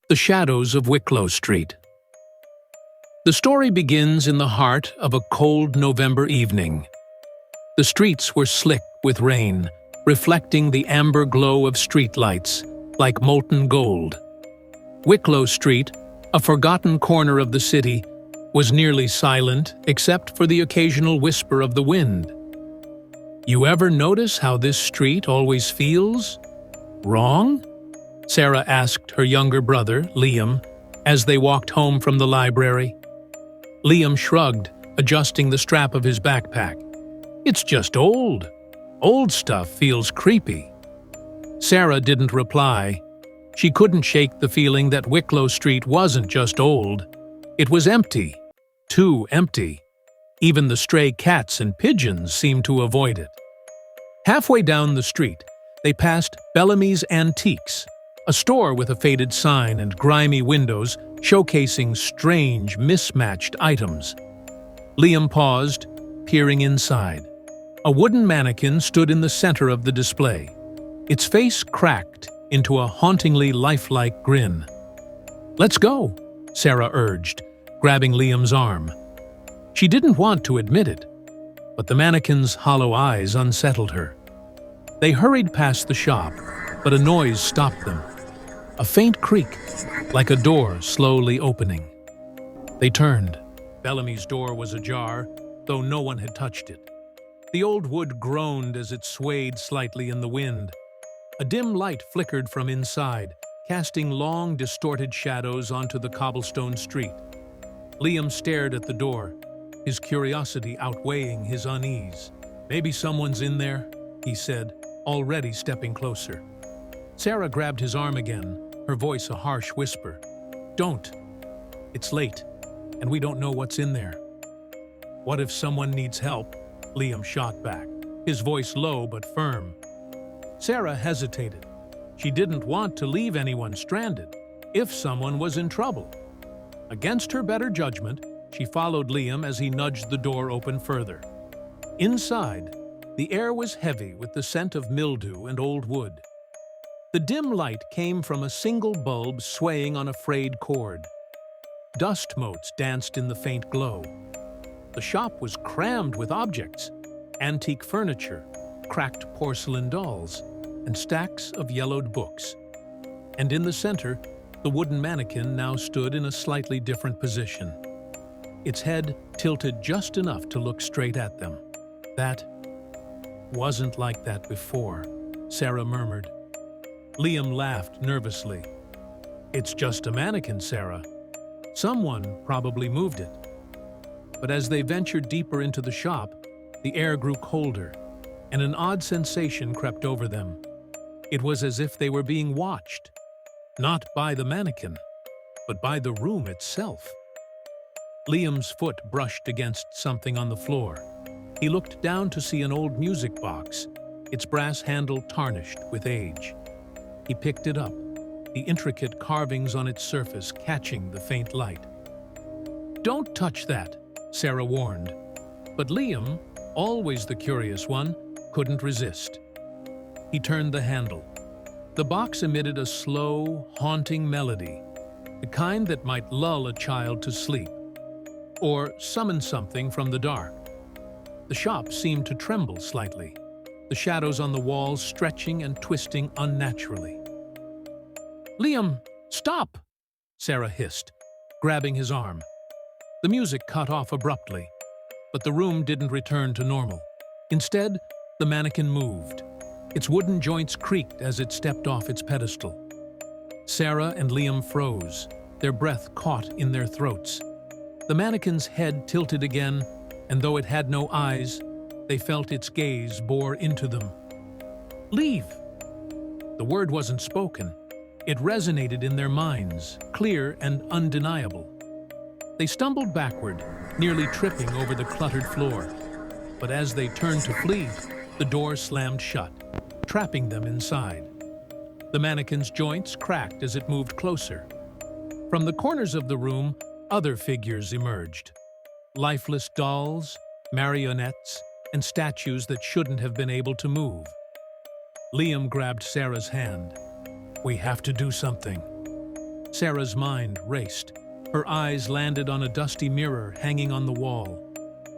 The Shadows of Wicklow Street. The story begins in the heart of a cold November evening. The streets were slick with rain, reflecting the amber glow of streetlights, like molten gold. Wicklow Street, a forgotten corner of the city, was nearly silent except for the occasional whisper of the wind. You ever notice how this street always feels wrong? Sarah asked her younger brother, Liam, as they walked home from the library. Liam shrugged, adjusting the strap of his backpack. It's just old. Old stuff feels creepy. Sarah didn't reply. She couldn't shake the feeling that Wicklow Street wasn't just old. It was empty. Too empty. Even the stray cats and pigeons seemed to avoid it. Halfway down the street, they passed Bellamy's Antiques, a store with a faded sign and grimy windows showcasing strange, mismatched items. Liam paused, peering inside. A wooden mannequin stood in the center of the display. Its face cracked into a hauntingly lifelike grin. "Let's go," Sarah urged, grabbing Liam's arm. She didn't want to admit it, but the mannequin's hollow eyes unsettled her. They hurried past the shop, but a noise stopped them. A faint creak, like a door slowly opening. They turned. Bellamy's door was ajar, though no one had touched it. The old wood groaned as it swayed slightly in the wind. A dim light flickered from inside, casting long, distorted shadows onto the cobblestone street. Liam stared at the door, his curiosity outweighing his unease. "Maybe someone's in there," he said, already stepping closer. Sarah grabbed his arm again, her voice a harsh whisper. "Don't. It's late, and we don't know what's in there." "What if someone needs help?" Liam shot back, his voice low but firm. Sarah hesitated. She didn't want to leave anyone stranded, if someone was in trouble. Against her better judgment, she followed Liam as he nudged the door open further. Inside, the air was heavy with the scent of mildew and old wood. The dim light came from a single bulb swaying on a frayed cord. Dust motes danced in the faint glow. The shop was crammed with objects: antique furniture, cracked porcelain dolls, and stacks of yellowed books. And in the center, the wooden mannequin now stood in a slightly different position. Its head tilted just enough to look straight at them. "That wasn't like that before," Sarah murmured. Liam laughed nervously. "It's just a mannequin, Sarah. Someone probably moved it." But as they ventured deeper into the shop, the air grew colder, and an odd sensation crept over them. It was as if they were being watched, not by the mannequin, but by the room itself. Liam's foot brushed against something on the floor. He looked down to see an old music box, its brass handle tarnished with age. He picked it up, the intricate carvings on its surface catching the faint light. "Don't touch that," Sarah warned. But Liam, always the curious one, couldn't resist. He turned the handle. The box emitted a slow, haunting melody, the kind that might lull a child to sleep, or summon something from the dark. The shop seemed to tremble slightly, the shadows on the walls stretching and twisting unnaturally. "Liam, stop!" Sarah hissed, grabbing his arm. The music cut off abruptly, but the room didn't return to normal. Instead, the mannequin moved. Its wooden joints creaked as it stepped off its pedestal. Sarah and Liam froze, their breath caught in their throats. The mannequin's head tilted again, and though it had no eyes, they felt its gaze bore into them. "Leave!" The word wasn't spoken. It resonated in their minds, clear and undeniable. They stumbled backward, nearly tripping over the cluttered floor. But as they turned to flee, the door slammed shut, trapping them inside. The mannequin's joints cracked as it moved closer. From the corners of the room, other figures emerged. Lifeless dolls, marionettes, and statues that shouldn't have been able to move. Liam grabbed Sarah's hand. "We have to do something." Sarah's mind raced. Her eyes landed on a dusty mirror hanging on the wall.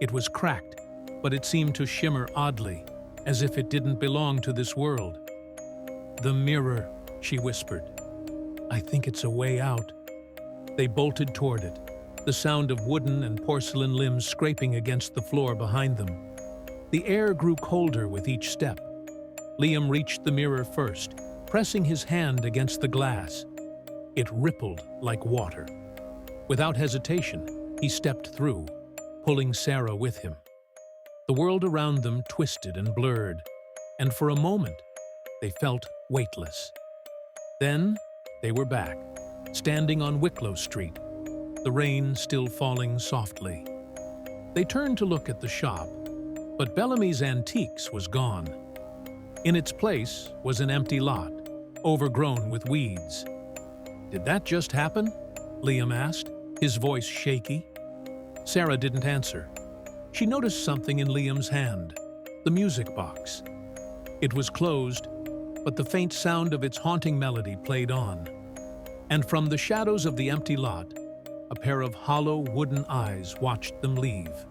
It was cracked, but it seemed to shimmer oddly, as if it didn't belong to this world. "The mirror," she whispered. "I think it's a way out." They bolted toward it, the sound of wooden and porcelain limbs scraping against the floor behind them. The air grew colder with each step. Liam reached the mirror first, pressing his hand against the glass. It rippled like water. Without hesitation, he stepped through, pulling Sarah with him. The world around them twisted and blurred, and for a moment, they felt weightless. Then, they were back, standing on Wicklow Street, the rain still falling softly. They turned to look at the shop, but Bellamy's Antiques was gone. In its place was an empty lot, overgrown with weeds. "Did that just happen?" Liam asked, his voice shaky. Sarah didn't answer. She noticed something in Liam's hand, the music box. It was closed, but the faint sound of its haunting melody played on. And from the shadows of the empty lot, a pair of hollow wooden eyes watched them leave.